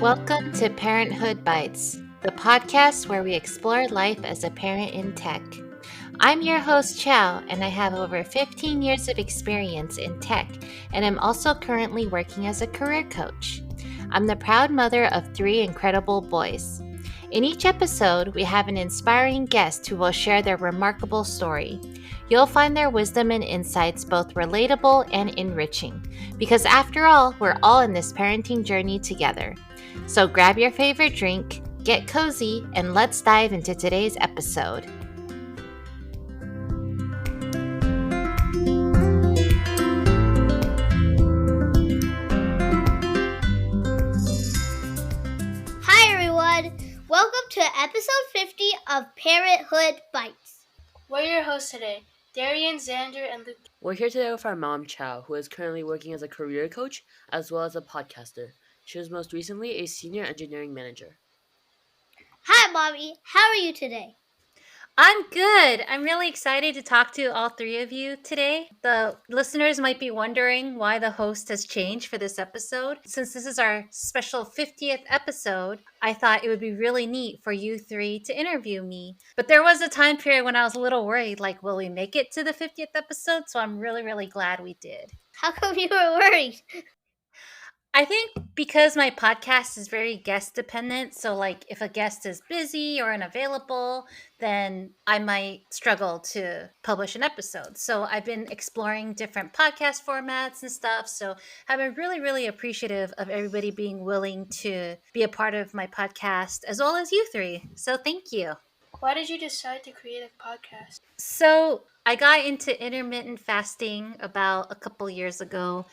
Welcome to Parenthood Bites, the podcast where we explore life as a parent in tech. I'm your host, Chiao, and I have over 15 years of experience in tech, and I'm also currently working as a career coach. I'm the proud mother of 3 incredible boys. In each episode, we have an inspiring guest who will share their remarkable story. You'll find their wisdom and insights both relatable and enriching, because after all, we're all in this parenting journey together. So grab your favorite drink, get cozy, and let's dive into today's episode. Hi everyone! Welcome to episode 50 of Parenthood Bites. We're your hosts today, Darian, Xander, and Luke. We're here today with our mom, Chiao, who is currently working as a career coach as well as a podcaster. She was most recently a senior engineering manager. Hi Mommy, how are you today? I'm good. I'm really excited to talk to all 3 of you today. The listeners might be wondering why the host has changed for this episode. Since this is our special 50th episode, I thought it would be really neat for you 3 to interview me. But there was a time period when I was a little worried, like, will we make it to the 50th episode? So I'm really, really glad we did. How come you were worried? I think because my podcast is very guest dependent, so like if a guest is busy or unavailable, then I might struggle to publish an episode. So I've been exploring different podcast formats and stuff. So I've been really, really appreciative of everybody being willing to be a part of my podcast, as well as you 3. So thank you. Why did you decide to create a podcast? So I got into intermittent fasting about a couple years ago.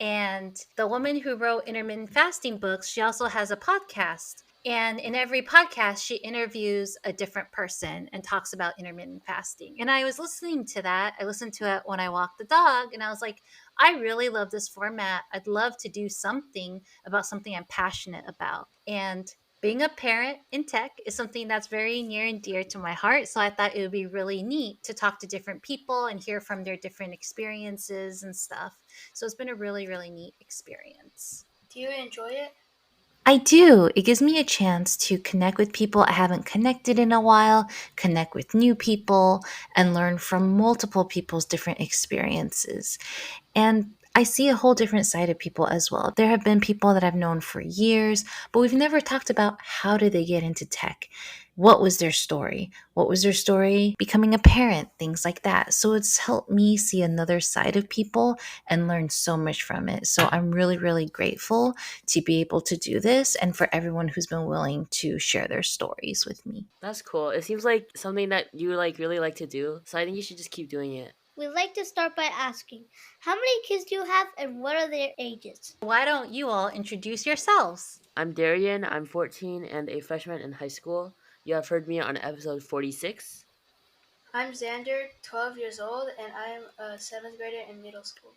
And the woman who wrote intermittent fasting books, she also has a podcast. And in every podcast, she interviews a different person and talks about intermittent fasting. And I was listening to that. I listened to it when I walked the dog. And I was like, I really love this format. I'd love to do something about something I'm passionate about. And being a parent in tech is something that's very near and dear to my heart. So I thought it would be really neat to talk to different people and hear from their different experiences and stuff. So it's been a really, really neat experience. Do you enjoy it? I do. It gives me a chance to connect with people I haven't connected in a while, connect with new people, and learn from multiple people's different experiences. And I see a whole different side of people as well. There have been people that I've known for years, but we've never talked about how did they get into tech? What was their story? What was their story becoming a parent? Things like that. So it's helped me see another side of people and learn so much from it. So I'm really, really grateful to be able to do this and for everyone who's been willing to share their stories with me. That's cool. It seems like something that you really like to do. So I think you should just keep doing it. We'd like to start by asking, how many kids do you have and what are their ages? Why don't you all introduce yourselves? I'm Darian. I'm 14 and a freshman in high school. You have heard me on episode 46. I'm Xander, 12 years old, and I'm a 7th grader in middle school.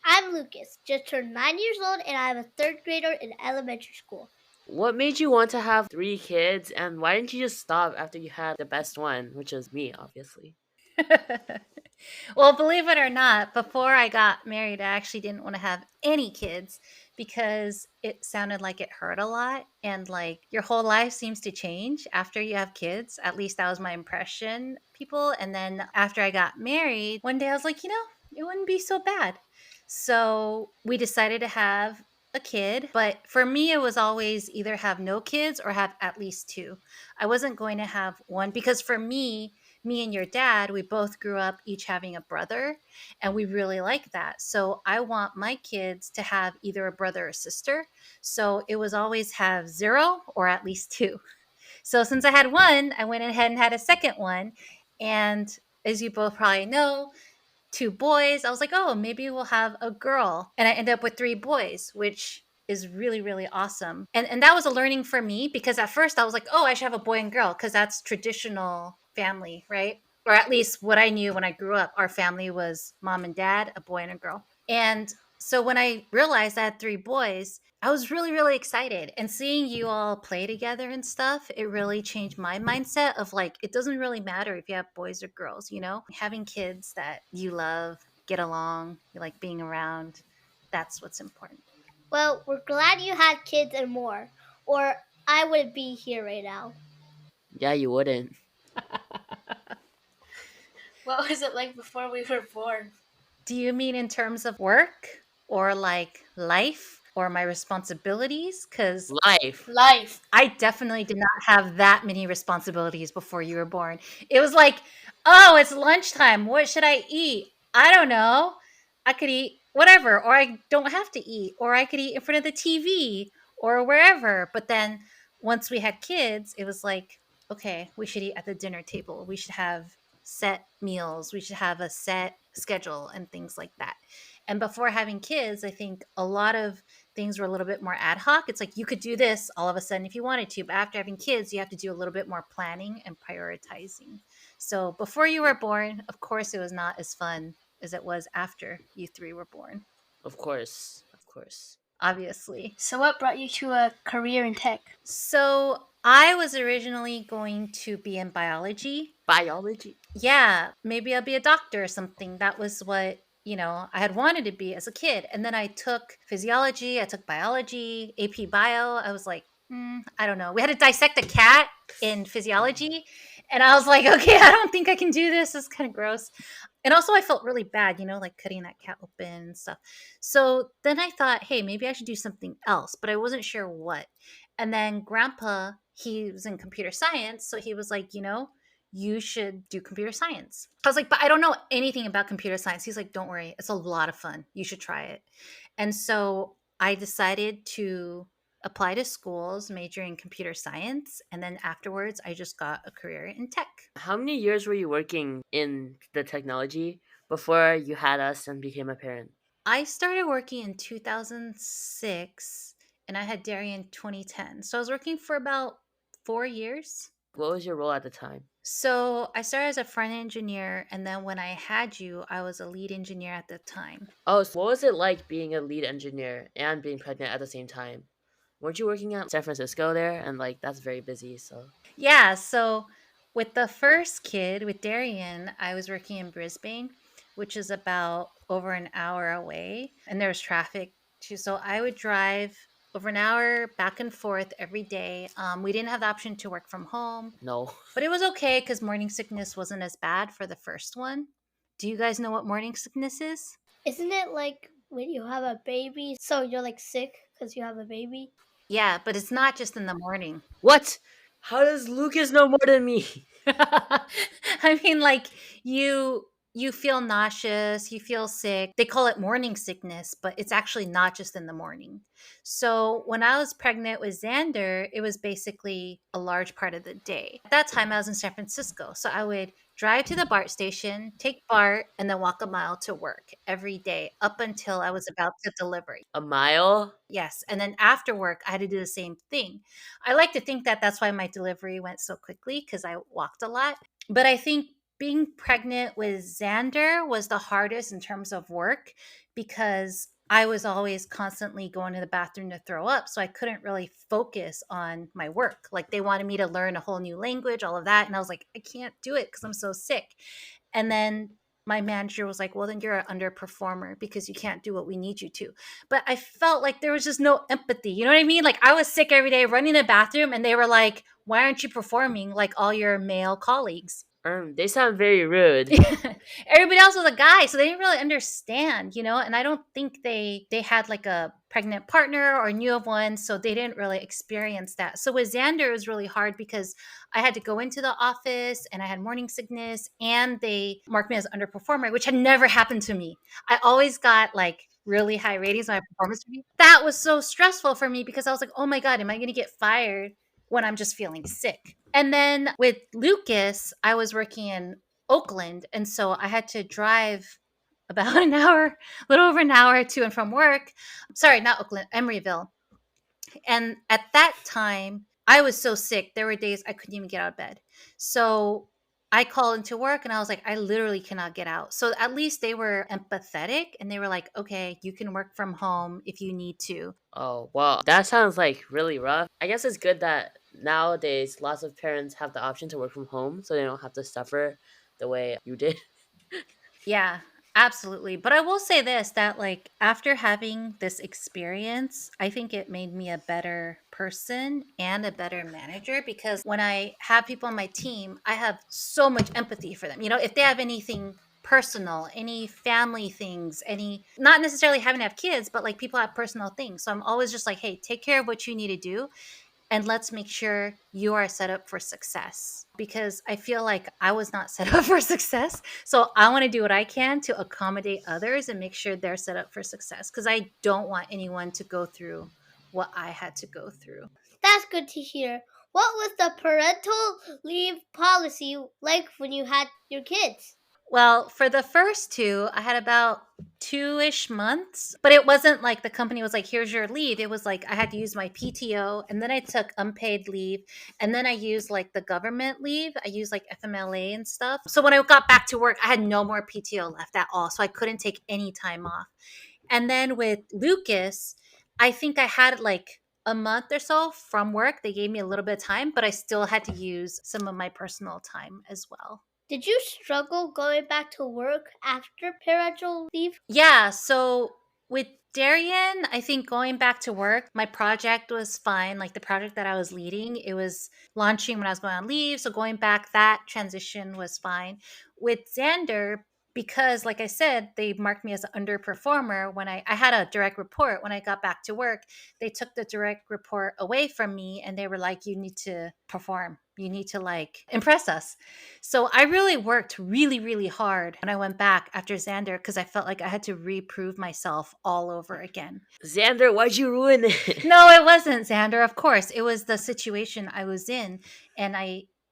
I'm Lucas, just turned 9 years old and I'm a 3rd grader in elementary school. What made you want to have 3 kids, and why didn't you just stop after you had the best one, which is me, obviously? Well, believe it or not, before I got married, I actually didn't want to have any kids because it sounded like it hurt a lot. And like your whole life seems to change after you have kids. At least that was my impression, people. And then after I got married, one day I was like, it wouldn't be so bad. So we decided to have a kid. But for me, it was always either have no kids or have at least 2. I wasn't going to have one because for me and your dad, we both grew up each having a brother, and we really like that. So I want my kids to have either a brother or sister. So it was always have 0 or at least 2. So since I had one, I went ahead and had a second one. And as you both probably know, 2 boys. I was like, oh, maybe we'll have a girl. And I ended up with 3 boys, which is really, really awesome. And that was a learning for me because at first I was like, oh, I should have a boy and girl because that's traditional family, right? Or at least what I knew when I grew up. Our family was mom and dad, a boy and a girl. And so when I realized I had 3 boys, I was really, really excited. And seeing you all play together and stuff, it really changed my mindset of like, it doesn't really matter if you have boys or girls, having kids that you love, get along, you like being around. That's what's important. Well, we're glad you had kids and more, or I wouldn't be here right now. Yeah, you wouldn't. What was it like before we were born? Do you mean in terms of work or like life or my responsibilities? Because Life. Life. I definitely did not have that many responsibilities before you were born. It was like, oh, it's lunchtime. What should I eat? I don't know. I could eat whatever, or I don't have to eat, or I could eat in front of the TV or wherever. But then once we had kids, it was like, okay, we should eat at the dinner table. We should have set meals. We should have a set schedule and things like that. And before having kids, I think a lot of things were a little bit more ad hoc. It's like you could do this all of a sudden if you wanted to, but after having kids, you have to do a little bit more planning and prioritizing. So before you were born, of course, it was not as fun as it was after you three were born, Of course. Of course. obviously. So, what brought you to a career in tech? So I was originally going to be in biology. Biology. Yeah, maybe I'll be a doctor or something. That was what, I had wanted to be as a kid. And then I took physiology, I took biology, AP bio. I was like, I don't know. We had to dissect a cat in physiology. And I was like, okay, I don't think I can do this. It's kind of gross. And also, I felt really bad, like cutting that cat open and stuff. So then I thought, hey, maybe I should do something else, but I wasn't sure what. And then grandpa, he was in computer science. So he was like, you should do computer science. I was like, but I don't know anything about computer science. He's like, don't worry, it's a lot of fun. You should try it. And so I decided to apply to schools, major in computer science. And then afterwards, I just got a career in tech. How many years were you working in the technology before you had us and became a parent? I started working in 2006 and I had Darian 2010. So I was working for about 4 years. What was your role at the time? So I started as a front engineer, and then when I had you, I was a lead engineer at the time. Oh, so what was it like being a lead engineer and being pregnant at the same time? Weren't you working at San Francisco there? And like that's very busy, so Yeah, so with the first kid, with Darian, I was working in Brisbane, which is about over an hour away, and there was traffic too. So I would drive over an hour back and forth every day. We didn't have the option to work from home, no. but it was okay because morning sickness wasn't as bad for the first one. Do you guys know what morning sickness is? Isn't it like when you have a baby, so you're like sick because you have a baby? Yeah, but it's not just in the morning. What? How does Lucas know more than me? I mean, like you feel nauseous, you feel sick. They call it morning sickness, but it's actually not just in the morning. So when I was pregnant with Xander, it was basically a large part of the day. At that time, I was in San Francisco, so I would drive to the BART station, take BART, and then walk a mile to work every day up until I was about to deliver. A mile? Yes, and then after work, I had to do the same thing. I like to think that that's why my delivery went so quickly because I walked a lot. But I think being pregnant with Xander was the hardest in terms of work because I was always constantly going to the bathroom to throw up. So I couldn't really focus on my work. Like they wanted me to learn a whole new language, all of that. And I was like, I can't do it because I'm so sick. And then my manager was like, well, then you're an underperformer because you can't do what we need you to. But I felt like there was just no empathy. You know what I mean? Like I was sick every day running the bathroom and they were like, why aren't you performing like all your male colleagues? They sound very rude. Everybody else was a guy, so they didn't really understand, and I don't think they had like a pregnant partner or knew of one, so they didn't really experience that. So with Xander, it was really hard because I had to go into the office and I had morning sickness and they marked me as an underperformer, which had never happened to me. I always got like really high ratings on my performance review. That was so stressful for me because I was like, oh my God, am I going to get fired when I'm just feeling sick? And then with Lucas, I was working in Oakland. And so I had to drive about an hour, a little over an hour to and from work. Sorry, not Oakland, Emeryville. And at that time, I was so sick. There were days I couldn't even get out of bed. So I called into work and I was like, I literally cannot get out. So at least they were empathetic and they were like, okay, you can work from home if you need to. Oh, well, that sounds like really rough. I guess it's good that nowadays lots of parents have the option to work from home so they don't have to suffer the way you did. Yeah. Absolutely. But I will say this that, like, after having this experience, I think it made me a better person and a better manager because when I have people on my team, I have so much empathy for them. You know, if they have anything personal, any family things, any, not necessarily having to have kids, but like people have personal things. So I'm always just like, hey, take care of what you need to do and let's make sure you are set up for success because I feel like I was not set up for success. So I want to do what I can to accommodate others and make sure they're set up for success because I don't want anyone to go through what I had to go through. That's good to hear. What was the parental leave policy like when you had your kids? Well, for the first two, I had about 2-ish months, but it wasn't like the company was like, here's your leave. It was like I had to use my PTO and then I took unpaid leave and then I used like the government leave. I used like FMLA and stuff. So when I got back to work, I had no more PTO left at all. So I couldn't take any time off. And then with Lucas, I think I had like a month or so from work. They gave me a little bit of time, but I still had to use some of my personal time as well. Did you struggle going back to work after parental leave? Yeah, so with Darian, I think going back to work, my project was fine. Like the project that I was leading, it was launching when I was going on leave. So going back, that transition was fine. With Xander, because like I said, they marked me as an underperformer when I had a direct report. When I got back to work, they took the direct report away from me and they were like, you need to perform. You need to like impress us. So I really worked really, really hard when I went back after Xander because I felt like I had to reprove myself all over again. Xander, why'd you ruin it? No, it wasn't Xander, of course. It was the situation I was in. And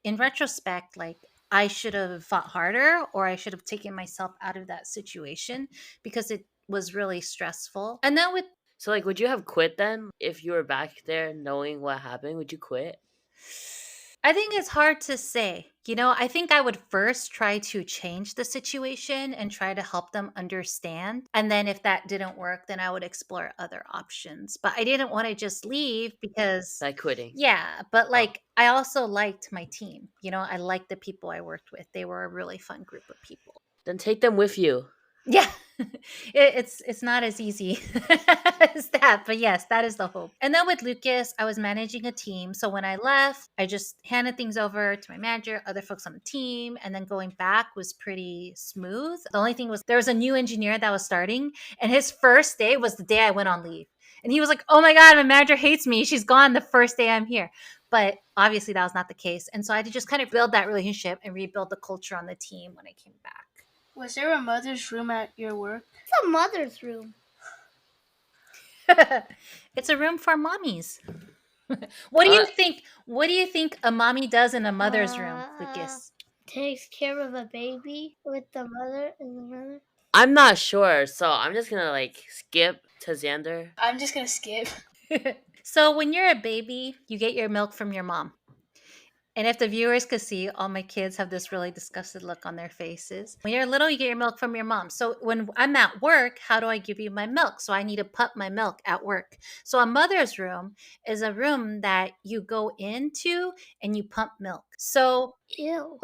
in retrospect, like, I should have fought harder or I should have taken myself out of that situation because it was really stressful. And then with So, like, would you have quit then if you were back there knowing what happened? Would you quit? I think it's hard to say. You know, I think I would first try to change the situation and try to help them understand. And then if that didn't work, then I would explore other options. But I didn't want to just leave because, Like quitting? yeah, but Oh. like I also liked my team. You know, I liked the people I worked with. They were a really fun group of people. Then take them with you. Yeah. It's not as easy as that, but yes, that is the hope. And then with Lucas, I was managing a team. So when I left, I just handed things over to my manager, other folks on the team, and then going back was pretty smooth. The only thing was there was a new engineer that was starting, and his first day was the day I went on leave. And he was like, "Oh my god, my manager hates me. She's gone the first day I'm here." But obviously that was not the case. And so I had to just kind of build that relationship and rebuild the culture on the team when I came back. Was there a mother's room at your work? It's a mother's room. It's a room for mommies. What do you Uh, think? What do you think a mommy does in a mother's room, Lucas? Takes care of a baby with the mother and the mother. I'm not sure, so I'm just gonna like skip to Xander. I'm just gonna skip. So when you're a baby, you get your milk from your mom. And if the viewers could see, all my kids have this really disgusted look on their faces. When you're little, you get your milk from your mom. So when I'm at work, how do I give you my milk? So I need to pump my milk at work. So a mother's room is a room that you go into and you pump milk. So Ew.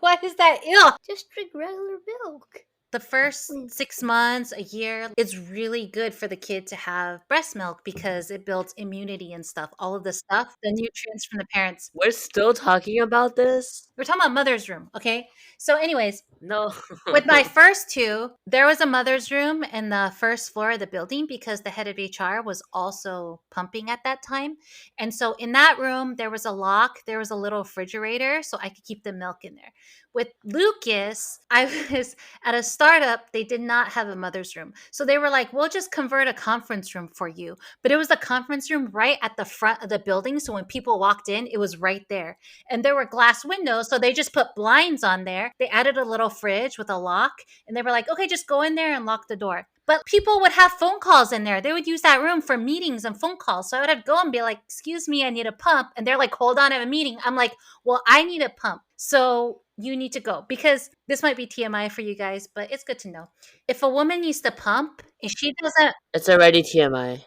what is that? Ew. Just drink regular milk. The first 6 months, a year, it's really good for the kid to have breast milk because it builds immunity and stuff. All of the stuff, the nutrients from the parents. We're still talking about this? We're talking about mother's room, okay? So, anyways, No. with my first two, there was a mother's room in the first floor of the building because the head of HR was also pumping at that time. And so in that room, there was a lock, there was a little refrigerator, so I could keep the milk in there. With Lucas, I was at a startup, they did not have a mother's room. So they were like, we'll just convert a conference room for you. But it was a conference room right at the front of the building. So when people walked in, it was right there. And there were glass windows. So they just put blinds on there. They added a little fridge with a lock. And they were like, okay, just go in there and lock the door. But people would have phone calls in there. They would use that room for meetings and phone calls. So I would have to go and be like, excuse me, I need a pump. And they're like, hold on, I have a meeting. I'm like, well, I need a pump. So you need to go because this might be TMI for you guys, but it's good to know. If a woman needs to pump and she doesn't It's already TMI.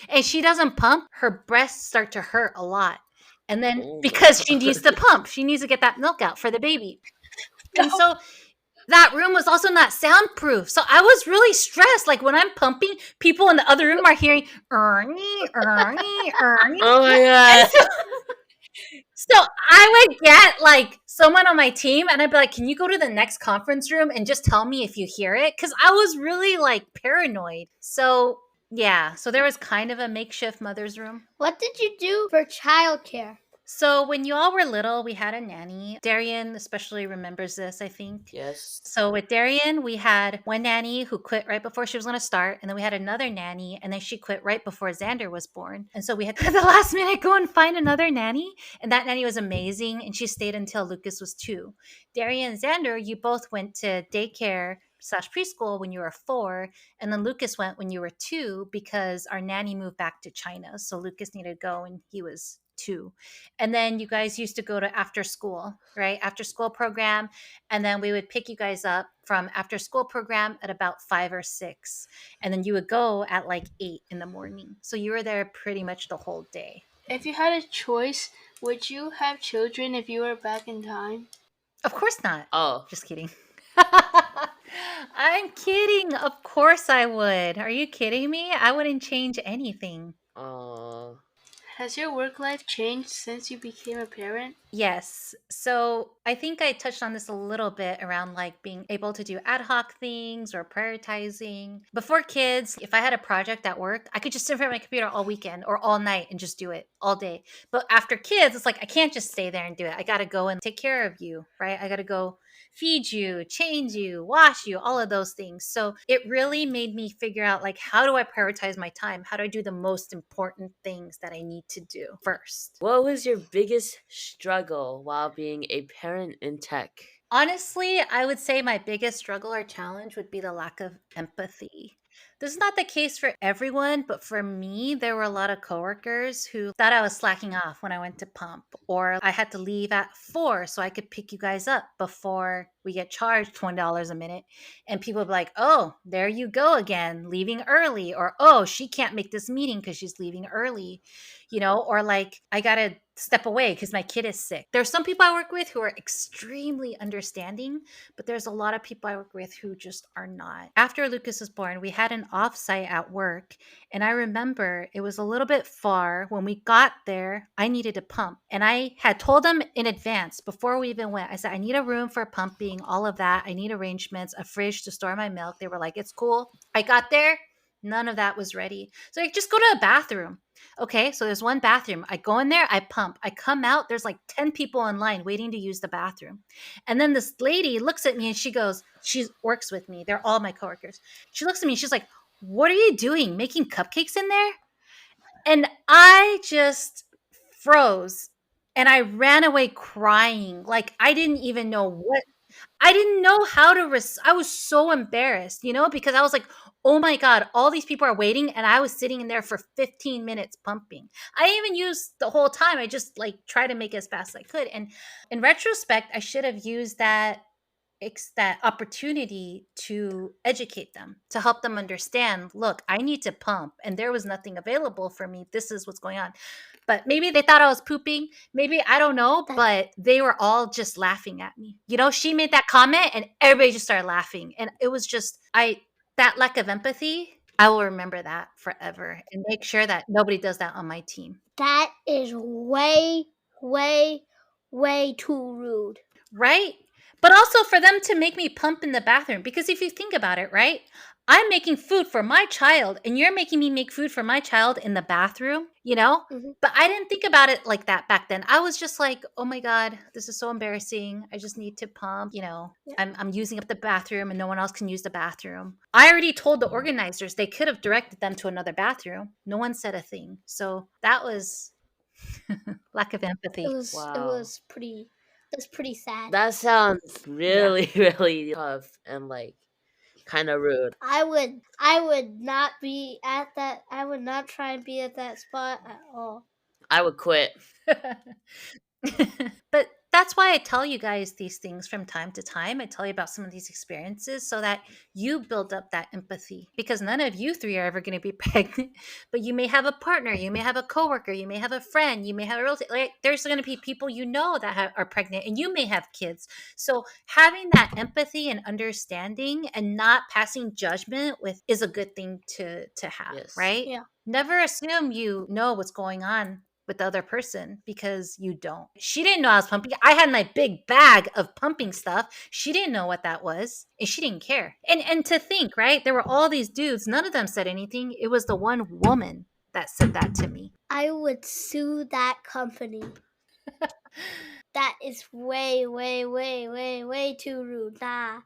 and she doesn't pump, her breasts start to hurt a lot. And then Oh my because she God. needs to pump, she needs to get that milk out for the baby. And so that room was also not soundproof. So I was really stressed. Like when I'm pumping, people in the other room are hearing Ernie, Ernie, Ernie. Oh my And god. so I would get like someone on my team and I'd be like, can you go to the next conference room and just tell me if you hear it? Because I was really like paranoid. So yeah, so there was kind of a makeshift mother's room. What did you do for childcare? So when you all were little, we had a nanny. Darian especially remembers this, I think. Yes. So with Darian, we had one nanny who quit right before she was going to start, and then we had another nanny, and then she quit right before Xander was born. And so we had to at the last minute go and find another nanny, and that nanny was amazing, and she stayed until Lucas was 2. Darian and Xander, you both went to daycare slash preschool when you were 4, and then Lucas went when you were 2 because our nanny moved back to China, so Lucas needed to go when he was 2. And then you guys used to go to after school, right? After school program. And then we would pick you guys up from after school program at about 5 or 6. And then you would go at like 8 in the morning. So you were there pretty much the whole day. If you had a choice, would you have children if you were back in time? Of course not. Oh. Just kidding. I'm kidding. Of course I would. Are you kidding me? I wouldn't change anything. Has your work life changed since you became a parent? Yes. So I think I touched on this a little bit around like being able to do ad hoc things or prioritizing. Before kids, if I had a project at work, I could just sit in front of my computer all weekend or all night and just do it all day. But after kids, it's like I can't just stay there and do it. I got to go and take care of you, right? I got to go feed you, change you, wash you, all of those things. So it really made me figure out like how do I prioritize my time? How do I do the most important things that I need to do first? What was your biggest struggle while being a parent in tech? Honestly, I would say my biggest struggle or challenge would be the lack of empathy. This is not the case for everyone, but for me, there were a lot of coworkers who thought I was slacking off when I went to pump, or I had to leave at 4 so I could pick you guys up before we get charged $20 a minute. And people would be like, oh, there you go again, leaving early, or oh, she can't make this meeting because she's leaving early, or like I got to step away because my kid is sick. There's some people I work with who are extremely understanding, but there's a lot of people I work with who just are not. After Lucas was born, we had an offsite at work, and I remember it was a little bit far. When we got there, I needed a pump, and I had told them in advance before we even went. I said, I need a room for pumping, all of that. I need arrangements, a fridge to store my milk. They were like, it's cool. I got there. None of that was ready. So I just go to a bathroom. Okay, so there's one bathroom. I go in there, I pump. I come out, there's like 10 people in line waiting to use the bathroom. And then this lady looks at me and she goes, she works with me. They're all my coworkers. She looks at me, she's like, what are you doing? Making cupcakes in there? And I just froze and I ran away crying. Like I didn't even know what I didn't know how to I was so embarrassed, because I was like, "Oh my god, all these people are waiting and I was sitting in there for 15 minutes pumping." I didn't even use the whole time. I just like tried to make it as fast as I could. And in retrospect, I should have used that opportunity to educate them, to help them understand, look, I need to pump and there was nothing available for me. This is what's going on. But maybe they thought I was pooping. Maybe, I don't know, but they were all just laughing at me. She made that comment and everybody just started laughing. And it was just, that lack of empathy, I will remember that forever and make sure that nobody does that on my team. That is way, way, way too rude. Right? But also for them to make me pump in the bathroom. Because if you think about it, right? I'm making food for my child and you're making me make food for my child in the bathroom, But I didn't think about it like that back then. I was just like, oh my God, this is so embarrassing. I just need to pump, Yeah. I'm using up the bathroom and no one else can use the bathroom. I already told the organizers they could have directed them to another bathroom. No one said a thing. So that was lack of empathy. That's pretty sad. That sounds really, really tough and like kind of rude. I would not be at that. I would not try and be at that spot at all. I would quit. But That's why I tell you guys these things from time to time. I tell you about some of these experiences so that you build up that empathy, because none of you three are ever going to be pregnant, but you may have a partner, you may have a coworker, you may have a friend, you may have a relative. Like, there's going to be people you know that are pregnant, and you may have kids. So having that empathy and understanding and not passing judgment with is a good thing to have, Yes. right? Yeah. Never assume you know what's going on with the other person, because you don't. She didn't know I was pumping. I had my big bag of pumping stuff. She didn't know what that was, and she didn't care. And to think, right? There were all these dudes, none of them said anything. It was the one woman that said that to me. I would sue that company. That is way, way, way, way, way too rude. Nah.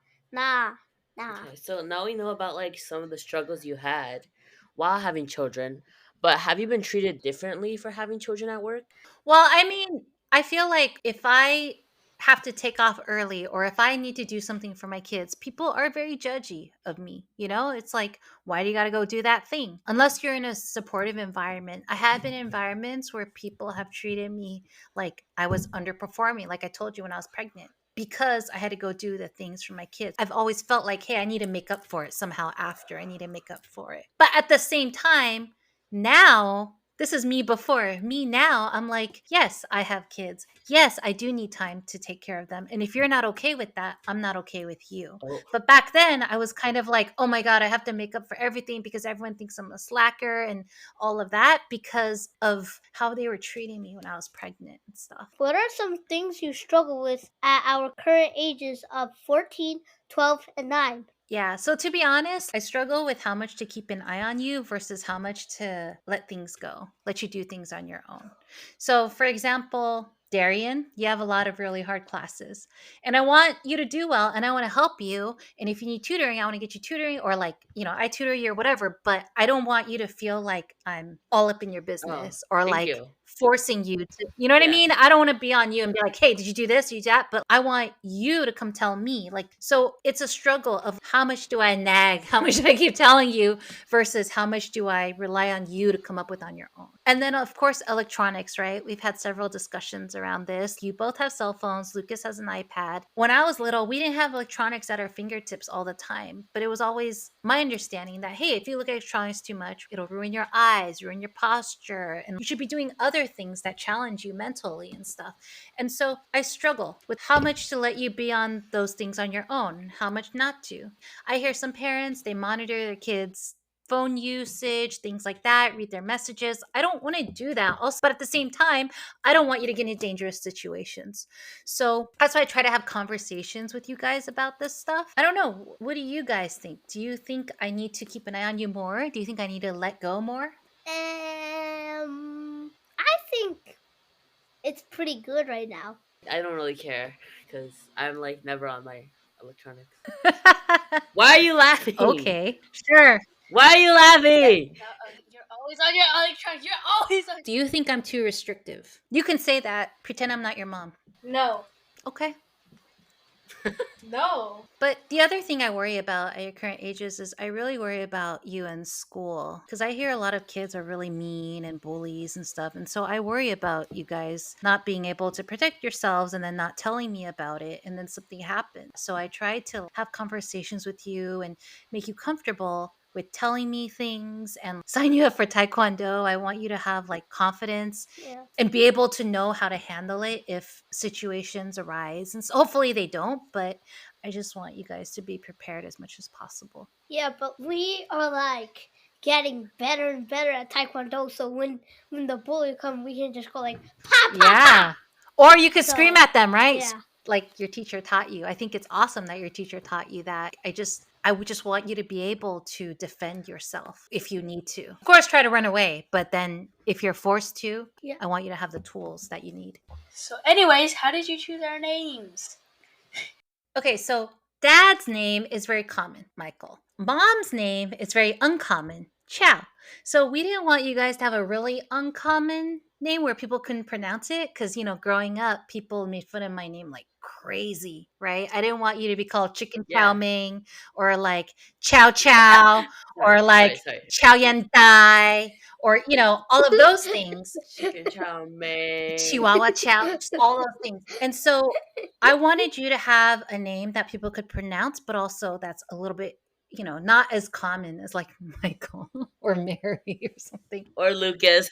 Okay, so now we know about like some of the struggles you had while having children, but have you been treated differently for having children at work? Well, I mean, I feel like if I have to take off early or if I need to do something for my kids, people are very judgy of me. You know, it's like, why do you got to go do that thing? Unless you're in a supportive environment. I have been in environments where people have treated me like I was underperforming, like I told you when I was pregnant, because I had to go do the things for my kids. I've always felt like, hey, I need to make up for it somehow after. I need to make up for it. But at the same time, now, this is me before. Me now, I'm like, yes, I have kids. Yes, I do need time to take care of them. And if you're not okay with that, I'm not okay with you. Oh, But back then, I was kind of like, oh my God, I have to make up for everything because everyone thinks I'm a slacker and all of that because of how they were treating me when I was pregnant and stuff. What are some things you struggle with at our current ages of 14, 12, and 9? Yeah. So to be honest, I struggle with how much to keep an eye on you versus how much to let things go, let you do things on your own. So, for example, Darian, you have a lot of really hard classes, and I want you to do well, and I want to help you. And if you need tutoring, I want to get you tutoring, or like, I tutor you or whatever, but I don't want you to feel like I'm all up in your oh, business or thank like you. forcing you to, you know what I Yeah. mean? I don't want to be on you and be like, hey, did you do this? Did you do that? But I want you to come tell me. Like, so it's a struggle of how much do I nag? How much do I keep telling you versus how much do I rely on you to come up with on your own? And then, of course, electronics, right? We've had several discussions around this. You both have cell phones. Lucas has an iPad. When I was little, we didn't have electronics at our fingertips all the time, but it was always my understanding that, hey, if you look at electronics too much, it'll ruin your eyes, ruin your posture, and you should be doing other things that challenge you mentally and stuff. And so I struggle with how much to let you be on those things on your own, how much not to. I hear some parents, they monitor their kids' phone usage, things like that, read their messages. I don't want to do that also, but at the same time, I don't want you to get into dangerous situations. So that's why I try to have conversations with you guys about this stuff. I don't know. What do you guys think? Do you think I need to keep an eye on you more? Do you think I need to let go more? I think it's pretty good right now. I don't really care because I'm like never on my electronics. Why are you laughing? Okay, sure. Why are you laughing? You're always on your electronics. You're always on. Do you think I'm too restrictive? You can say that. Pretend I'm not your mom. No. Okay. No. But the other thing I worry about at your current ages is I really worry about you in school, because I hear a lot of kids are really mean and bullies and stuff. And so I worry about you guys not being able to protect yourselves and then not telling me about it. And then something happens. So I try to have conversations with you and make you comfortable with telling me things and sign you up for Taekwondo. I want you to have like confidence Yeah. and be able to know how to handle it if situations arise. And so hopefully they don't, but I just want you guys to be prepared as much as possible. Yeah, but we are like getting better and better at Taekwondo. So when the bully come, we can just go like pa pa Yeah. pa. Or you could So, scream at them, right? yeah. Like your teacher taught you. I think it's awesome that your teacher taught you that. I would just want you to be able to defend yourself if you need to. Of course, try to run away, but then if you're forced to, Yeah. I want you to have the tools that you need. So, anyways, how did you choose our names? Okay, so dad's name is very common, Michael. Mom's name is very uncommon, Chiao. So we didn't want you guys to have a really uncommon name where people couldn't pronounce it because, growing up, people made fun of my name like crazy, right? I didn't want you to be called Chicken Chow Yeah. Ming or like Chow Chow or Sorry, like sorry. Chow Yan Dai or, all of those things. Chicken chow mein. Chihuahua Chow, just all those things. And so I wanted you to have a name that people could pronounce, but also that's a little bit, not as common as like Michael or Mary or something. Or Lucas.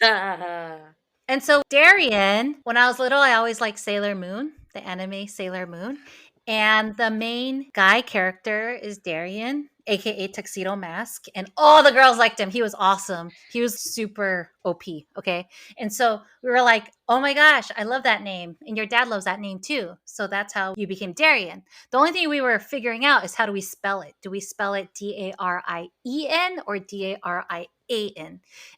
And so Darian, when I was little, I always liked Sailor Moon, the anime Sailor Moon. And the main guy character is Darian, aka Tuxedo Mask. And all the girls liked him. He was awesome. He was super OP. Okay. And so we were like, oh my gosh, I love that name. And your dad loves that name too. So that's how you became Darian. The only thing we were figuring out is how do we spell it? Do we spell it Darien or Darian?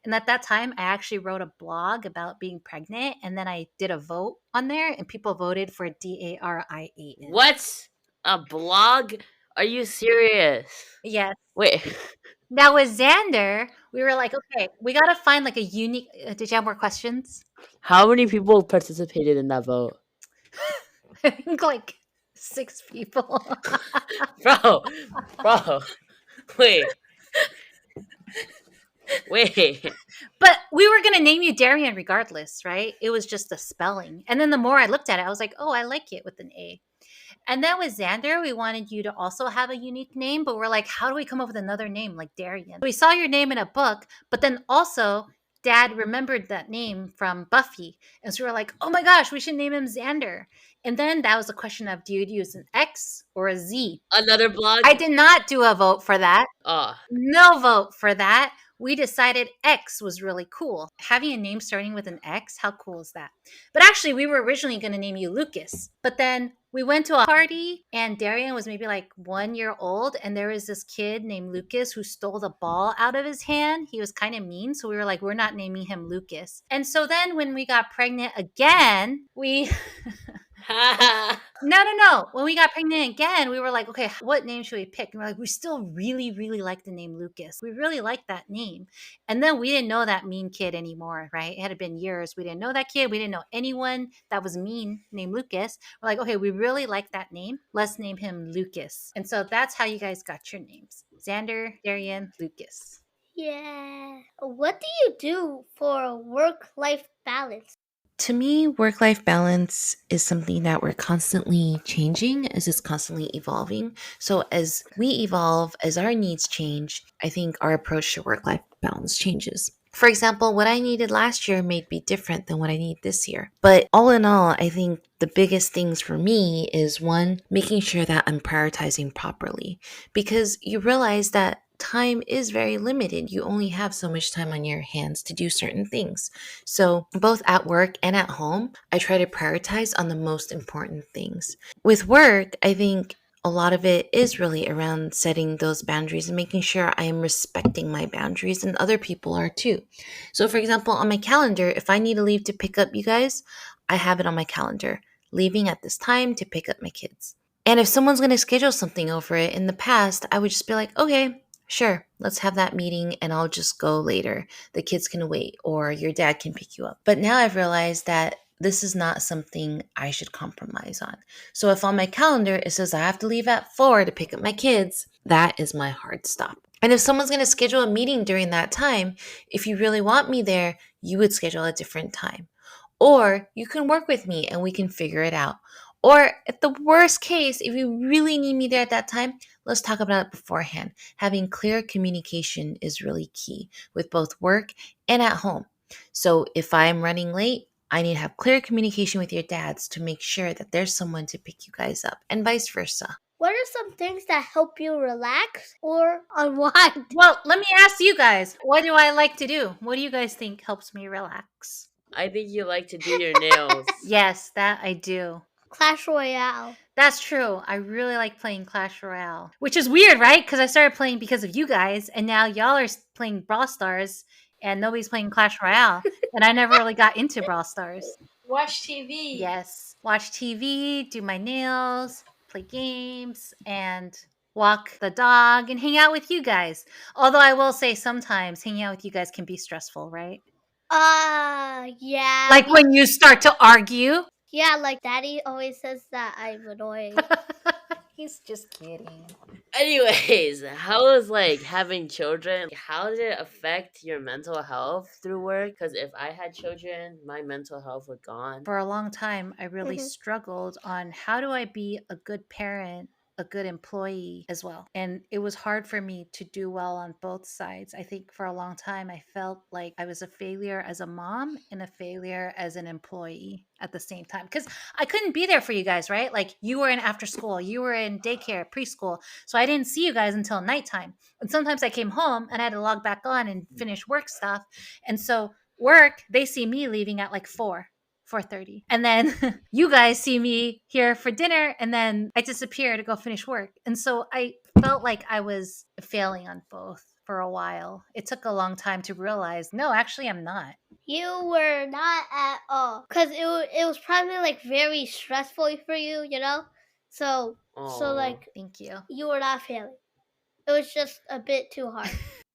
And at that time, I actually wrote a blog about being pregnant. And then I did a vote on there, and people voted for Darian. What? A blog? Are you serious? Yes. Wait. Now with Xander, we were like, okay, we got to find like a unique. Did you have more questions? How many people participated in that vote? I think like 6 people. Bro. Wait. But we were going to name you Darian regardless, right? It was just the spelling. And then the more I looked at it, I was like, oh, I like it with an A. And then with Xander, we wanted you to also have a unique name, but we're like, how do we come up with another name like Darian? We saw your name in a book, but then also Dad remembered that name from Buffy. And so we were like, oh my gosh, we should name him Xander. And then that was a question of, do you use an X or a Z? Another blog? I did not do a vote for that. No vote for that. We decided X was really cool. Having a name starting with an X, how cool is that? But actually, we were originally going to name you Lucas. But then we went to a party, and Darian was maybe like 1 year old, and there was this kid named Lucas who stole the ball out of his hand. He was kind of mean, so we were like, we're not naming him Lucas. And so then when we got pregnant again, we... No. When we got pregnant again, we were like, okay, what name should we pick? And we're like, we still really, really like the name Lucas. We really like that name. And then we didn't know that mean kid anymore, right? It had been years. We didn't know that kid. We didn't know anyone that was mean named Lucas. We're like, okay, we really like that name. Let's name him Lucas. And so that's how you guys got your names. Xander, Darian, Lucas. Yeah. What do you do for a work-life balance? To me, work-life balance is something that we're constantly changing as it's constantly evolving. So as we evolve, as our needs change, I think our approach to work-life balance changes. For example, what I needed last year may be different than what I need this year. But all in all, I think the biggest things for me is one, making sure that I'm prioritizing properly, because you realize that time is very limited. You only have so much time on your hands to do certain things. So both at work and at home, I try to prioritize on the most important things. With work, I think a lot of it is really around setting those boundaries and making sure I am respecting my boundaries and other people are too. So for example, on my calendar, if I need to leave to pick up you guys, I have it on my calendar, leaving at this time to pick up my kids. And if someone's going to schedule something over it in the past, I would just be like, okay, sure, let's have that meeting and I'll just go later. The kids can wait or your dad can pick you up. But now I've realized that this is not something I should compromise on. So if on my calendar it says I have to leave at 4 to pick up my kids, that is my hard stop. And if someone's going to schedule a meeting during that time, if you really want me there, you would schedule a different time. Or you can work with me and we can figure it out. Or at the worst case, if you really need me there at that time, let's talk about it beforehand. Having clear communication is really key with both work and at home. So if I'm running late, I need to have clear communication with your dads to make sure that there's someone to pick you guys up and vice versa. What are some things that help you relax or unwind? Well, let me ask you guys, what do I like to do? What do you guys think helps me relax? I think you like to do your nails. Yes, that I do. Clash Royale. That's true. I really like playing Clash Royale, which is weird, right? Because I started playing because of you guys, and now y'all are playing Brawl Stars, and nobody's playing Clash Royale, and I never really got into Brawl Stars. Watch TV. Yes. Watch TV, do my nails, play games, and walk the dog, and hang out with you guys. Although I will say sometimes hanging out with you guys can be stressful, right? Yeah. Like when you start to argue. Yeah, like Daddy always says that I'm annoying. He's just kidding. Anyways, how is like having children? How did it affect your mental health through work? Because if I had children, my mental health would gone. For a long time, I really struggled on how do I be a good parent, a good employee as well. And it was hard for me to do well on both sides. I think for a long time, I felt like I was a failure as a mom and a failure as an employee at the same time because I couldn't be there for you guys, right? Like you were in after school, you were in daycare, preschool. So I didn't see you guys until nighttime. And sometimes I came home and I had to log back on and finish work stuff. And so work, they see me leaving at like 4:30. And then you guys see me here for dinner and then I disappear to go finish work. And so I felt like I was failing on both for a while. It took a long time to realize, no, actually I'm not. You were not at all. Because it was probably like very stressful for you, you know? So like thank you. You were not failing. It was just a bit too hard.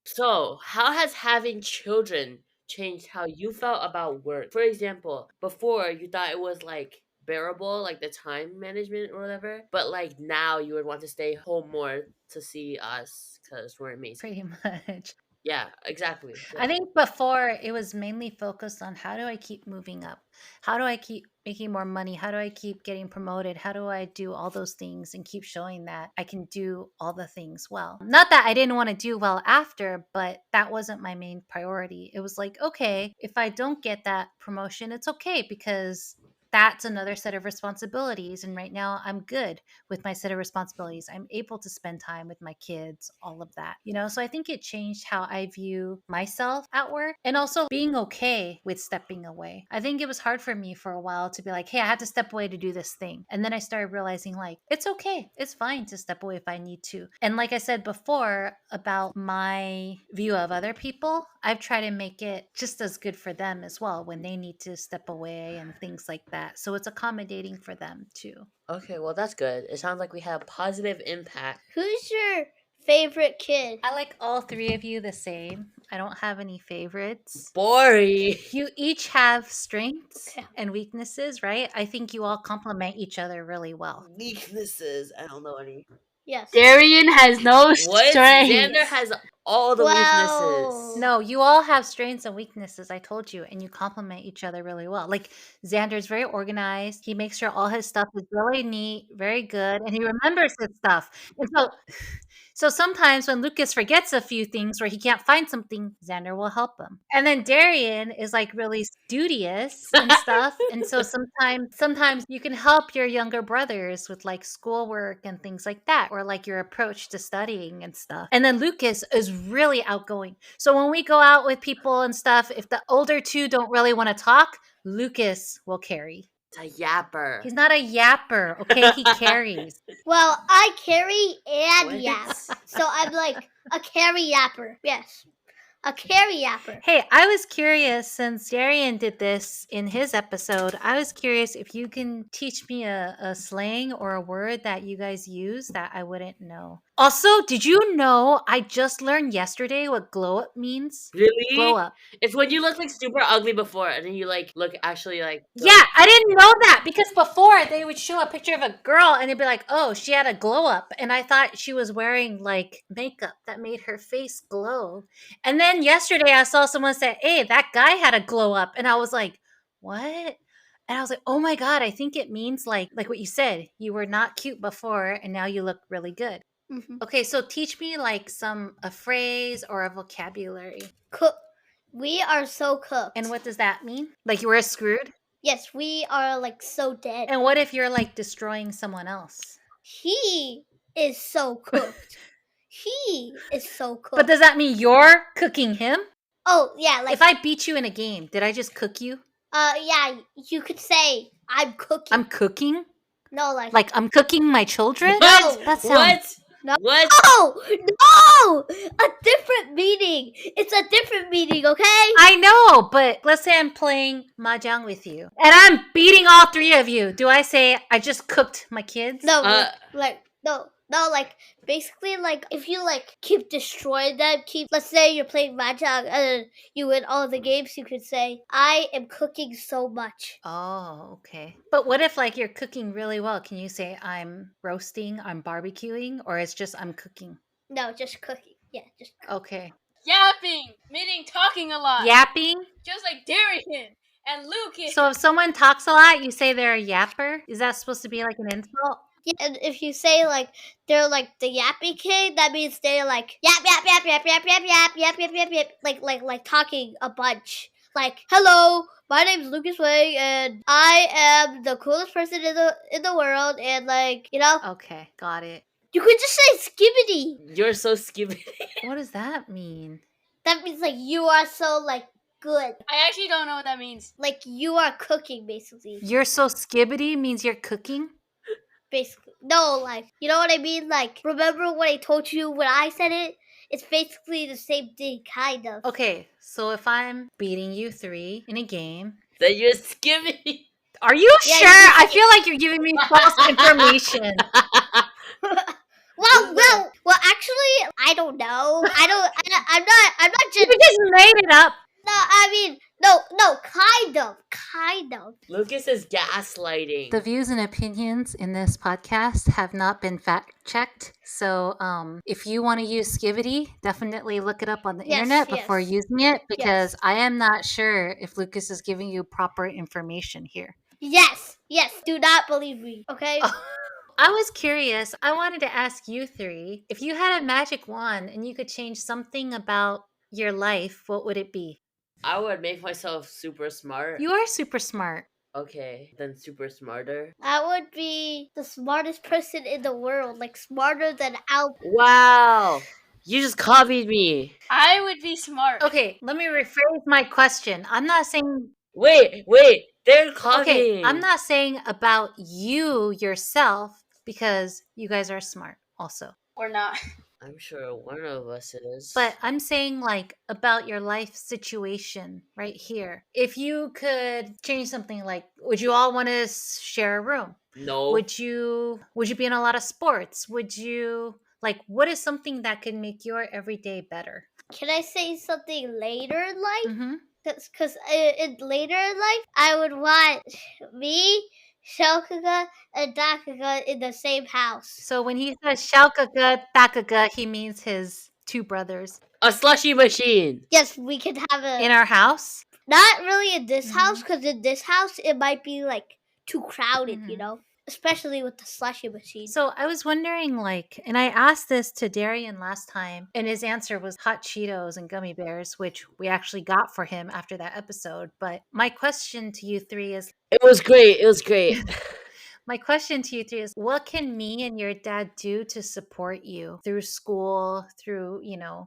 So, how has having children changed how you felt about work? For example, before you thought it was like bearable, like the time management or whatever, but like now you would want to stay home more to see us because we're amazing. Pretty much. Yeah, exactly. I think before it was mainly focused on how do I keep moving up? How do I keep making more money? How do I keep getting promoted? How do I do all those things and keep showing that I can do all the things well? Not that I didn't want to do well after, but that wasn't my main priority. It was like, okay, if I don't get that promotion, it's okay because that's another set of responsibilities. And right now I'm good with my set of responsibilities. I'm able to spend time with my kids, all of that, you know? So I think it changed how I view myself at work and also being okay with stepping away. I think it was hard for me for a while to be like, hey, I had to step away to do this thing. And then I started realizing like, it's okay. It's fine to step away if I need to. And like I said before about my view of other people, I've tried to make it just as good for them as well when they need to step away and things like that. So it's accommodating for them too. Okay, well, that's good. It sounds like we have positive impact. Who's your favorite kid? I like all three of you the same. I don't have any favorites. Boring. You each have strengths and weaknesses, right? I think you all complement each other really well. Weaknesses. I don't know any. Yes. Darian has no What? strength. Xander has all the weaknesses. No, you all have strengths and weaknesses, I told you, and you complement each other really well. Like Xander's very organized. He makes sure all his stuff is really neat, very good, and he remembers his stuff. And so sometimes when Lucas forgets a few things or he can't find something, Xander will help him. And then Darian is like really studious and stuff. And so sometimes you can help your younger brothers with like schoolwork and things like that, or like your approach to studying and stuff. And then Lucas is really outgoing. So when we go out with people and stuff, if the older two don't really want to talk, Lucas will carry. It's a yapper. He's not a yapper, okay? He carries. Well, I carry and yap. So I'm like a carry yapper. Yes. A carry yapper. Hey, I was curious since Darian did this in his episode. I was curious if you can teach me a slang or a word that you guys use that I wouldn't know. Also, did you know I just learned yesterday what glow up means? Really? Glow up. It's when you look like super ugly before and then you like look actually like good. Yeah, I didn't know that because before they would show a picture of a girl and they'd be like, oh, she had a glow up. And I thought she was wearing like makeup that made her face glow. And then yesterday I saw someone say, hey, that guy had a glow up. And I was like, what? And I was like, oh my God, I think it means like what you said. You were not cute before and now you look really good. Mm-hmm. Okay, so teach me like a phrase or a vocabulary. Cook. We are so cooked. And what does that mean? Like you were screwed? Yes, we are like so dead. And what if you're like destroying someone else? He is so cooked. He is so cooked. But does that mean you're cooking him? Oh, yeah. Like if I beat you in a game, did I just cook you? Yeah, you could say I'm cooking. I'm cooking? No, like I'm cooking my children? No. That sounds... What? No. What? No! A different meaning. It's a different meaning, okay? I know, but let's say I'm playing mahjong with you, and I'm beating all three of you. Do I say I just cooked my kids? No, No, like basically, like if you like keep destroying them, let's say you're playing mahjong and then you win all the games, you could say, "I am cooking so much." Oh, okay. But what if like you're cooking really well? Can you say I'm roasting, I'm barbecuing, or it's just I'm cooking? No, just cooking. Yeah, just cooking. Okay. Yapping, meaning talking a lot. Yapping? Just like Darian and Lucas. So if someone talks a lot, you say they're a yapper? Is that supposed to be like an insult? Yeah, and if you say like they're like the yappy kid, that means they're like yap yap yap yap yap yap yap yap yap yap yap, like talking a bunch. Like, hello, my name's Lucas Wang, and I am the coolest person in the world, and like Okay, got it. you could just say skibbity. You're so skibbity. What does that mean? That means like you are so like good, I actually don't know what that means. like you are cooking basically. You're so skibbity means you're cooking? Basically, no, like you know what I mean. Like, remember what I told you when I said it? It's basically the same thing, kind of. Okay, so if I'm beating you 3 in a game, Then you're skibbity. are you Yeah, sure? you can I say feel like you're giving me false information. Well, actually, I don't know. I'm not You just. just made it up. No, I mean, no, kind of. Lucas is gaslighting. The views and opinions in this podcast have not been fact checked. So if you want to use Skivity, definitely look it up on the Yes, internet yes. before using it, because Yes. I am not sure if Lucas is giving you proper information here. Yes. Do not believe me, okay? I was curious. I wanted to ask you 3, if you had a magic wand and you could change something about your life, what would it be? I would make myself super smart. You are super smart. Okay, then super smarter. I would be the smartest person in the world, like smarter than Albert. Wow, you just copied me. I would be smart. Okay, let me rephrase my question. I'm not saying Wait, they're copying. Okay, I'm not saying about you yourself, because you guys are smart also. Or not. I'm sure one of us is. But I'm saying like about your life situation right here. If you could change something, like would you all want to share a room? No. Would you be in a lot of sports? Would you like what is something that could make your everyday better? Can I say something later in life? Mm-hmm. Because in later in life, I would want me, Shokuga, and Dakaga in the same house. So when he says Shaukaga, Takaga, he means his 2 brothers. A slushy machine. Yes, we could have a. In our house? Not really in this Mhm. house, because in this house, it might be like too crowded, you Mhm. know? Especially with the slushy machine. So I was wondering, like, and I asked this to Darian last time, and his answer was hot Cheetos and gummy bears, which we actually got for him after that episode. But my question to you 3 is It was great. my question to you 3 is, what can me and your dad do to support you through school, through,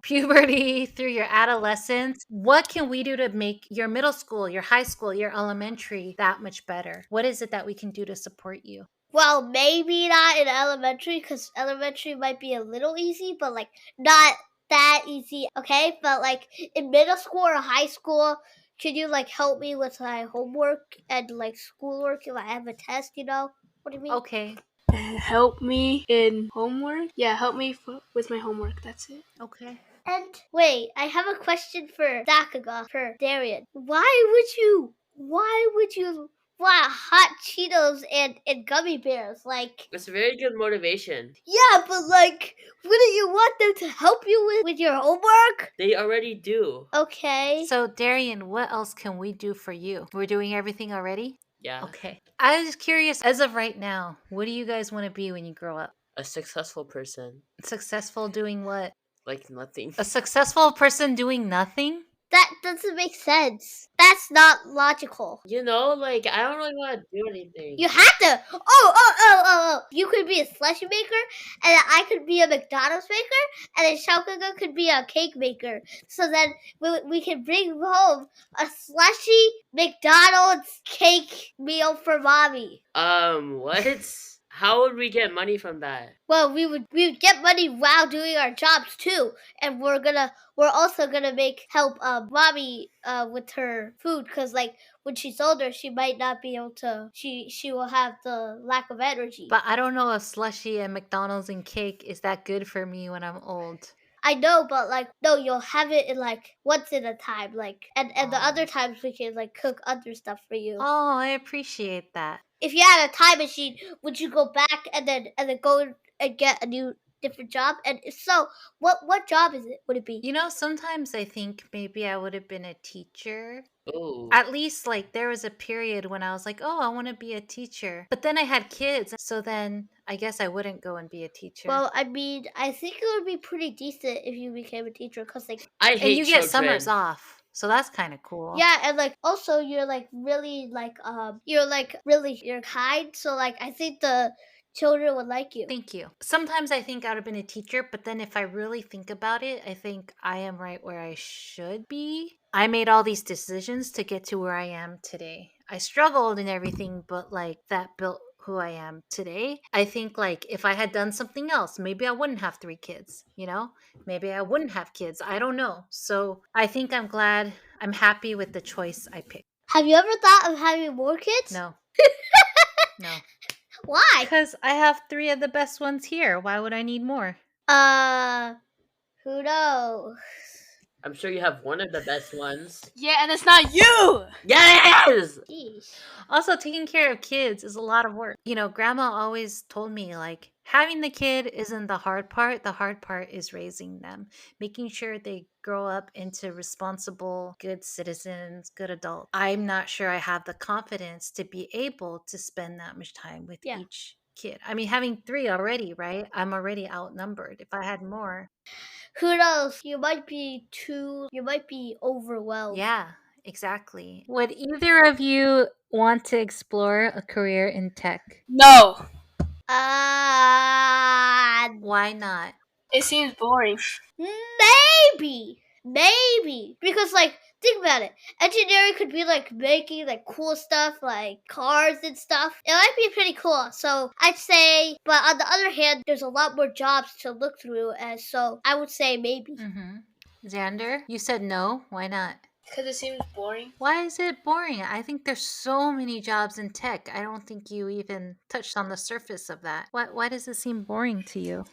puberty, through your adolescence? What can we do to make your middle school, your high school, your elementary that much better? What is it that we can do to support you? Well, maybe not in elementary, because elementary might be a little easy, but like not that easy, okay? But like in middle school or high school, could you like help me with my homework and like schoolwork if I have a test, you know? What do you mean? Okay. Help me in homework? Yeah, help me with my homework. That's it. Okay. And wait, I have a question for Dakaga, for Darian. Why would you want hot Cheetos and gummy bears? Like, It's a very good motivation. yeah, but like, wouldn't you want them to help you with your homework? They already do. Okay. So, Darian, what else can we do for you? We're doing everything already? Yeah. Okay. I was curious, as of right now, what do you guys want to be when you grow up? A successful person. Successful doing what? Like nothing. A successful person doing nothing? That doesn't make sense. That's not logical. You know, like, I don't really want to do anything. You have to. Oh. You could be a slushy maker, and I could be a McDonald's maker, and then Shokuga could be a cake maker. So then we can bring home a slushy McDonald's cake meal for mommy. What? How would we get money from that? Well, we would get money while doing our jobs too, and we're also gonna make help mommy with her food, because like when she's older she might not be able to, she will have the lack of energy. But I don't know if slushy and McDonald's and cake is that good for me when I'm old. I know, but like no, you'll have it in like once in a time, like and the other times we can like cook other stuff for you. Oh, I appreciate that. If you had a time machine, would you go back and then go and get a new different job? And if so, what job is it? Would it be? You know, sometimes I think maybe I would have been a teacher. Oh. At least, like, there was a period when I was like, oh, I want to be a teacher. But then I had kids. So then I guess I wouldn't go and be a teacher. Well, I mean, I think it would be pretty decent if you became a teacher, because like I hate and you children. get summers off. So that's kind of cool. yeah, and like also you're like really like you're kind, so like I think the children would like you. Thank you. Sometimes I think I would have been a teacher, but then if I really think about it, I think I am right where I should be. I made all these decisions to get to where I am today. I struggled and everything, but like that built who I am today. I think like if I had done something else, maybe I wouldn't have 3 kids, you know? Maybe I wouldn't have kids. I don't know. So I think I'm glad, I'm happy with the choice I picked. Have you ever thought of having more kids? No. No. Why? Because I have 3 of the best ones here. Why would I need more? Who knows? I'm sure you have one of the best ones. Yeah, and it's not you! Yes! Jeez. Also, taking care of kids is a lot of work. You know, grandma always told me, like, having the kid isn't the hard part. The hard part is raising them, making sure they grow up into responsible, good citizens, good adults. I'm not sure I have the confidence to be able to spend that much time with Yeah. each kid. I mean, having 3 already, right? I'm already outnumbered. If I had more. Who knows? You might be overwhelmed. Yeah, exactly. Would either of you want to explore a career in tech? No! Why not? It seems boring. Maybe because like think about it, engineering could be like making like cool stuff like cars and stuff. It might be pretty cool, so I'd say. But on the other hand, there's a lot more jobs to look through, and so I would say maybe. Mm-hmm. Xander, you said no. Why not? Because it seems boring. Why is it boring? I think there's so many jobs in tech. I don't think you even touched on the surface of that. Why does it seem boring to you?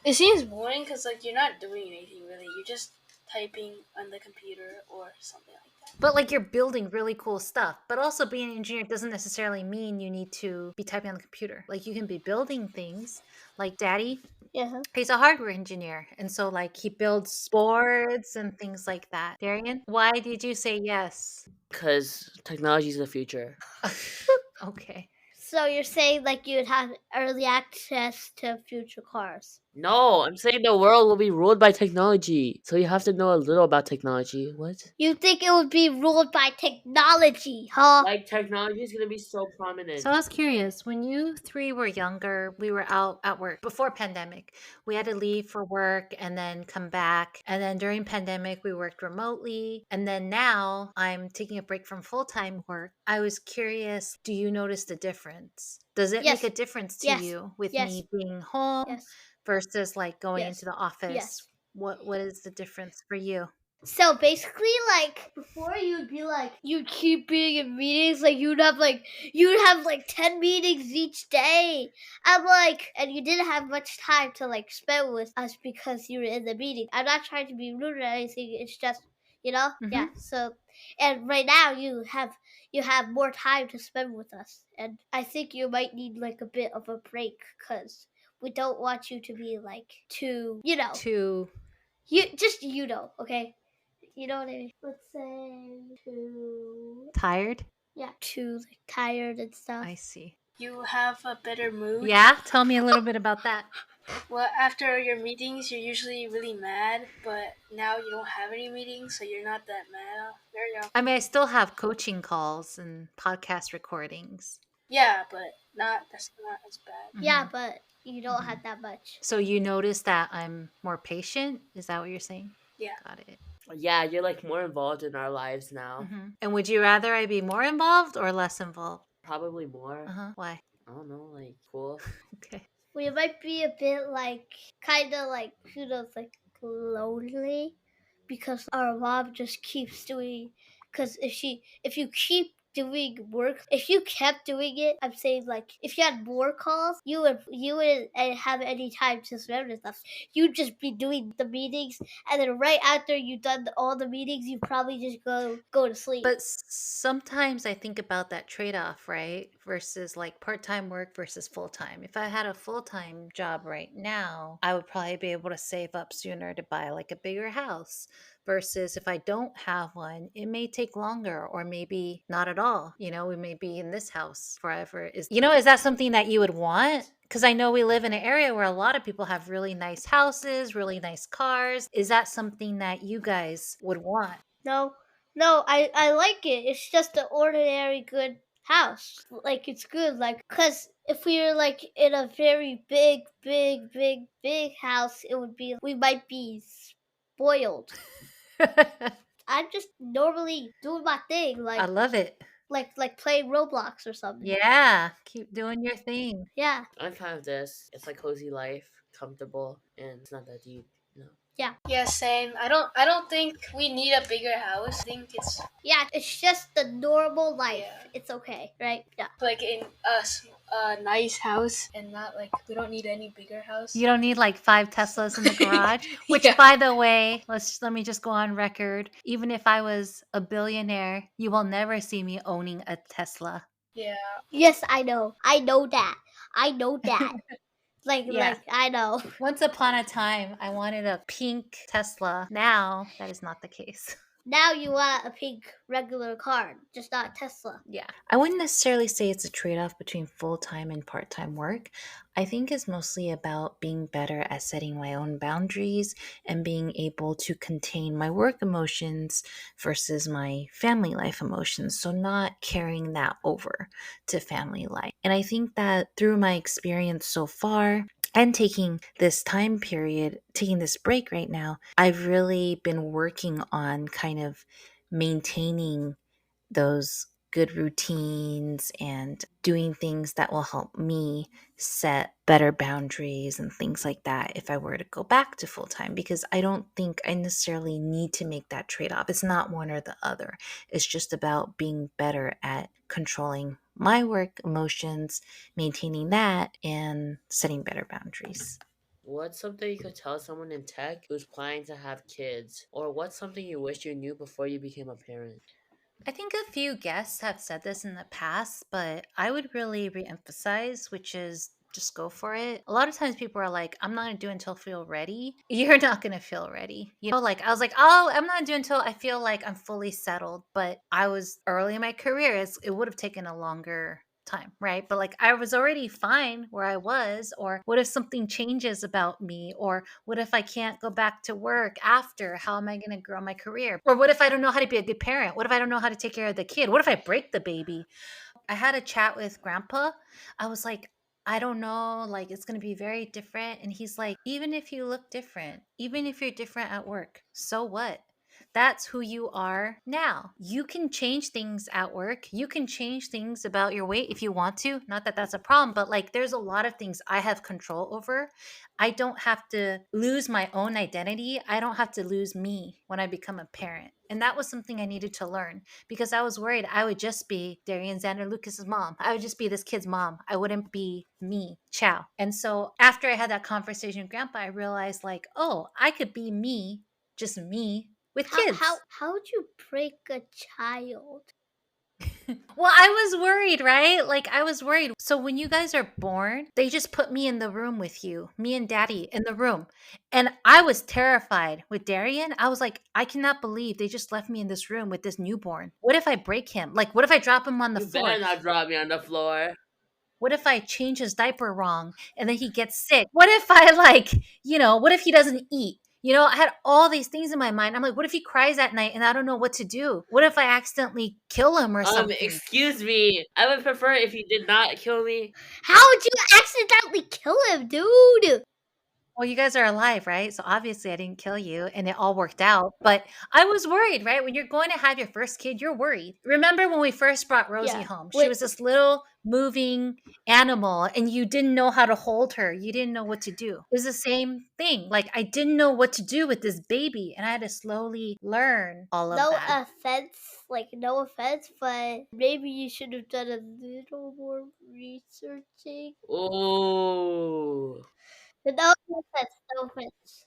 It seems boring because like you're not doing anything really. You're just typing on the computer or something like that. But like you're building really cool stuff. But also being an engineer doesn't necessarily mean you need to be typing on the computer. Like you can be building things. Like Daddy, Yeah. he's a hardware engineer. And so like he builds boards and things like that. Darian, why did you say yes? Because technology is the future. Okay. So you're saying like you'd have early access to future cars? No, I'm saying the world will be ruled by technology. So you have to know a little about technology. What? You think it would be ruled by technology, huh? Like technology is gonna be so prominent. So I was curious, when you 3 were younger, we were out at work before pandemic. We had to leave for work and then come back. And then during pandemic, we worked remotely. And then now I'm taking a break from full-time work. I was curious, do you notice the difference? Does it Yes. make a difference to Yes. you with Yes. me being home Yes. versus like going Yes. into the office? Yes. What is the difference for you? So basically, like before, you'd be like you'd keep being in meetings. Like you'd have like 10 meetings each day. I'm like, and you didn't have much time to like spend with us because you were in the meeting. I'm not trying to be rude or anything. It's just yeah. So, and right now you have more time to spend with us, and I think you might need like a bit of a break because we don't want you to be like too To okay. You know what I mean? Let's say tired? too like tired and stuff. I see. You have a better mood. Yeah, tell me a little bit about that. Well, after your meetings, you're usually really mad, but now you don't have any meetings, so you're not that mad. There you go. I mean, I still have coaching calls and podcast recordings. Yeah, but that's not as bad. Yeah, but you don't have that much. So you notice that I'm more patient? Is that what you're saying? Yeah. Got it. Yeah, you're like more involved in our lives now. And would you rather I be more involved or less involved? Probably more. Why? I don't know, like cool. Okay. We might be a bit like, kind of like, like lonely because our mom just keeps doing. Because if you keep doing work, if you kept doing it, I'm saying like, if you had more calls, you wouldn't have any time to spend and stuff. You'd just be doing the meetings, and then right after you've done all the meetings, you probably just go to sleep. But sometimes I think about that trade-off, right? Versus like part-time work versus full-time. If I had a full-time job right now, I would probably be able to save up sooner to buy like a bigger house. Versus if I don't have one, it may take longer or maybe not at all. We may be in this house forever. Is that something that you would want? Because I know we live in an area where a lot of people have really nice houses, really nice cars. Is that something that you guys would want? No, no, I like it. It's just an ordinary good house. Like, it's good. Like, cause if we were like in a very big house, it would be, we might be spoiled. I'm just normally doing my thing, I love it. like playing Roblox or something. Yeah, keep doing your thing. Yeah, I'm kind of this. It's like cozy life, comfortable, and it's not that deep. yeah, Yeah, same. I don't think we need a bigger house. I think it's yeah. It's just the normal life. Yeah. It's okay, right? Yeah. like in a nice house and not like we don't need any bigger house. You don't need like 5 Teslas in the garage, which Yeah. by the way, let me just go on record. Even if I was a billionaire, you will never see me owning a Tesla. Yeah. Yes, I know. I know that. I know that. Yeah. I know. Once upon a time, I wanted a pink Tesla. Now, that is not the case. Now you want a pink regular car, just not a Tesla. Yeah. I wouldn't necessarily say it's a trade off between full time and part time work. I think it's mostly about being better at setting my own boundaries and being able to contain my work emotions versus my family life emotions. So, not carrying that over to family life. And I think that through my experience so far, and taking this time period, taking this break right now, I've really been working on kind of maintaining those good routines and doing things that will help me set better boundaries and things like that if I were to go back to full time, because I don't think I necessarily need to make that trade off. It's not one or the other. It's just about being better at controlling my work emotions, maintaining that, and setting better boundaries. What's something you could tell someone in tech who's planning to have kids? Or what's something you wish you knew before you became a parent? I think a few guests have said this in the past, but I would really reemphasize, which is just go for it. A lot of times people are like, I'm not going to do it until I feel ready. You're not going to feel ready. Like I was like, oh, I'm not going to do it until I feel like I'm fully settled. But I was early in my career. It would have taken a longer time, right? But like I was already fine where I was. Or what if something changes about me? Or what if I can't go back to work after? How am I going to grow my career? Or what if I don't know how to be a good parent? What if I don't know how to take care of the kid? What if I break the baby? I had a chat with grandpa. I was like, I don't know, like it's going to be very different. And he's like, even if you look different, even if you're different at work, so what? That's who you are now. You can change things at work. You can change things about your weight if you want to. Not that that's a problem, but like there's a lot of things I have control over. I don't have to lose my own identity. I don't have to lose me when I become a parent. And that was something I needed to learn because I was worried I would just be Darian, Xander, Lucas's mom. I would just be this kid's mom. I wouldn't be me, Chiao. And so after I had that conversation with grandpa, I realized like, oh, I could be me, just me with kids. How would you break a child? Well, I was worried, right? Like I was worried. So when you guys are born, they just put me in the room with you, me and daddy in the room. And I was terrified with Darian. I was like, I cannot believe they just left me in this room with this newborn. What if I break him? Like, what if I drop him on the You floor? better not drop me on the floor. What if I change his diaper wrong and then he gets sick? What if I what if he doesn't eat? I had all these things in my mind. I'm like, what if he cries at night and I don't know what to do? What if I accidentally kill him or something? Excuse me. I would prefer if you did not kill me. How would you accidentally kill him, dude? Well, you guys are alive, right? So obviously I didn't kill you and it all worked out. But I was worried, right? When you're going to have your first kid, you're worried. Remember when we first brought Rosie Yeah. home? She Wait. was this little moving animal and you didn't know how to hold her. You didn't know what to do. It was the same thing. Like I didn't know what to do with this baby and I had to slowly learn all of No that. no offense, but maybe you should have done a little more researching. Oh. No offense, no offense.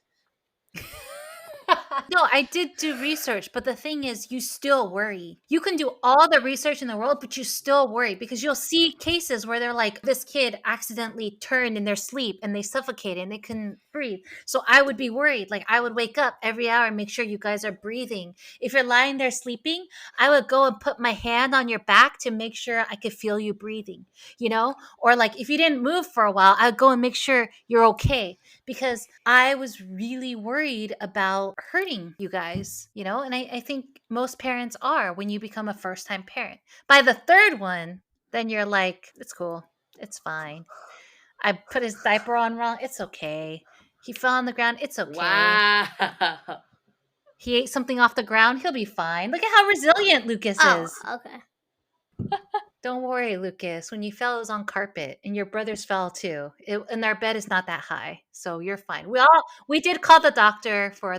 No, I did do research, but the thing is, you still worry. You can do all the research in the world, but you still worry because you'll see cases where they're like, this kid accidentally turned in their sleep and they suffocated and they couldn't breathe. So I would be worried. Like, I would wake up every hour and make sure you guys are breathing. If you're lying there sleeping, I would go and put my hand on your back to make sure I could feel you breathing, you know? Or like, if you didn't move for a while, I would go and make sure you're okay because I was really worried about hurting you guys, you know? And I think most parents are when you become a first time parent. By the third one, then you're like, it's cool. It's fine. I put his diaper on wrong. It's okay. He fell on the ground. It's okay. Wow. He ate something off the ground. He'll be fine. Look at how resilient Lucas Oh, is. okay. Don't worry, Lucas. When you fell, it was on carpet, and your brothers fell too. And our bed is not that high, so you're fine. We did call the doctor for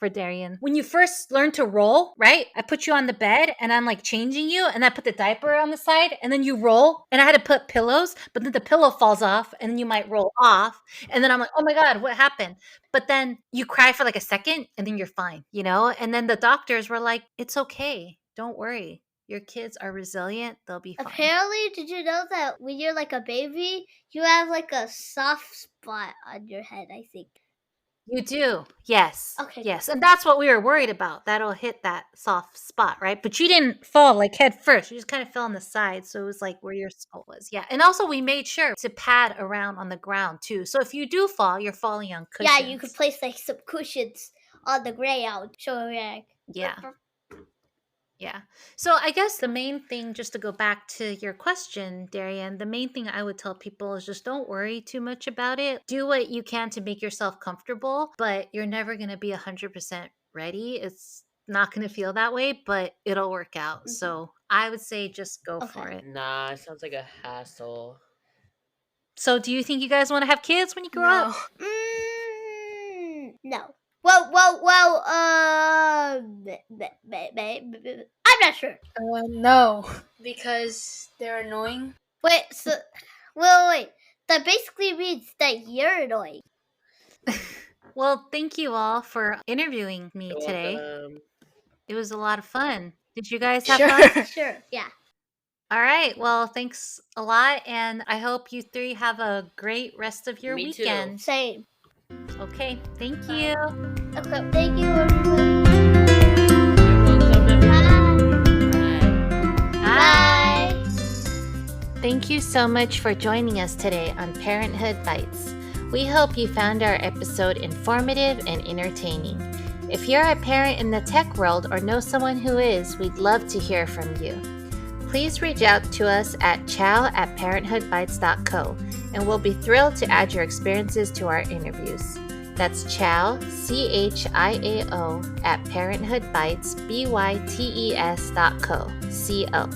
Darian. When you first learn to roll, right? I put you on the bed, and I'm like changing you, and I put the diaper on the side, and then you roll, and I had to put pillows, but then the pillow falls off, and then you might roll off, and then I'm like, oh my god, what happened? But then you cry for like a second, and then you're fine, you know. And then the doctors were like, it's okay, don't worry. Your kids are resilient. They'll be fine. Apparently, did you know that when you're like a baby, you have like a soft spot on your head, I think. You do. Yes. Okay. Yes. And that's what we were worried about. That'll hit that soft spot, right? But you didn't fall like head first. You just kind of fell on the side. So it was like where your skull was. Yeah. And also we made sure to pad around on the ground too. So if you do fall, you're falling on cushions. Yeah, you could place like some cushions on the ground. So like Yeah. Yeah. So I guess the main thing, just to go back to your question, Darian, the main thing I would tell people is just don't worry too much about it. Do what you can to make yourself comfortable, but you're never going to be 100% ready. It's not going to feel that way, but it'll work out. So I would say just go for it. Nah, it sounds like a hassle. So do you think you guys want to have kids when you grow up? No. Well, I'm not sure. No, because they're annoying. Wait, so, wait. That basically means that you're annoying. Well, thank you all for interviewing me You're today. welcome. It was a lot of fun. Did you guys have Sure. fun? Sure, yeah. All right. Well, thanks a lot. And I hope you three have a great rest of your Me too. weekend. Same. Okay. Thank you. Okay, thank you, everybody. You're welcome, everyone. Bye. Bye. Thank you so much for joining us today on Parenthood Bites. We hope you found our episode informative and entertaining. If you're a parent in the tech world or know someone who is, we'd love to hear from you. Please reach out to us at Chiao@parenthoodbites.co, and we'll be thrilled to add your experiences to our interviews. That's Chiao, CHIAO, @parenthoodbites.co.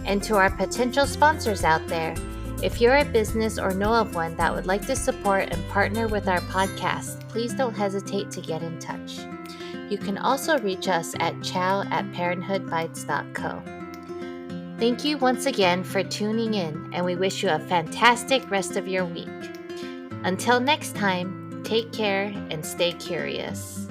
And to our potential sponsors out there, if you're a business or know of one that would like to support and partner with our podcast, please don't hesitate to get in touch. You can also reach us at Chiao@parenthoodbites.co. Thank you once again for tuning in, and we wish you a fantastic rest of your week. Until next time, take care and stay curious.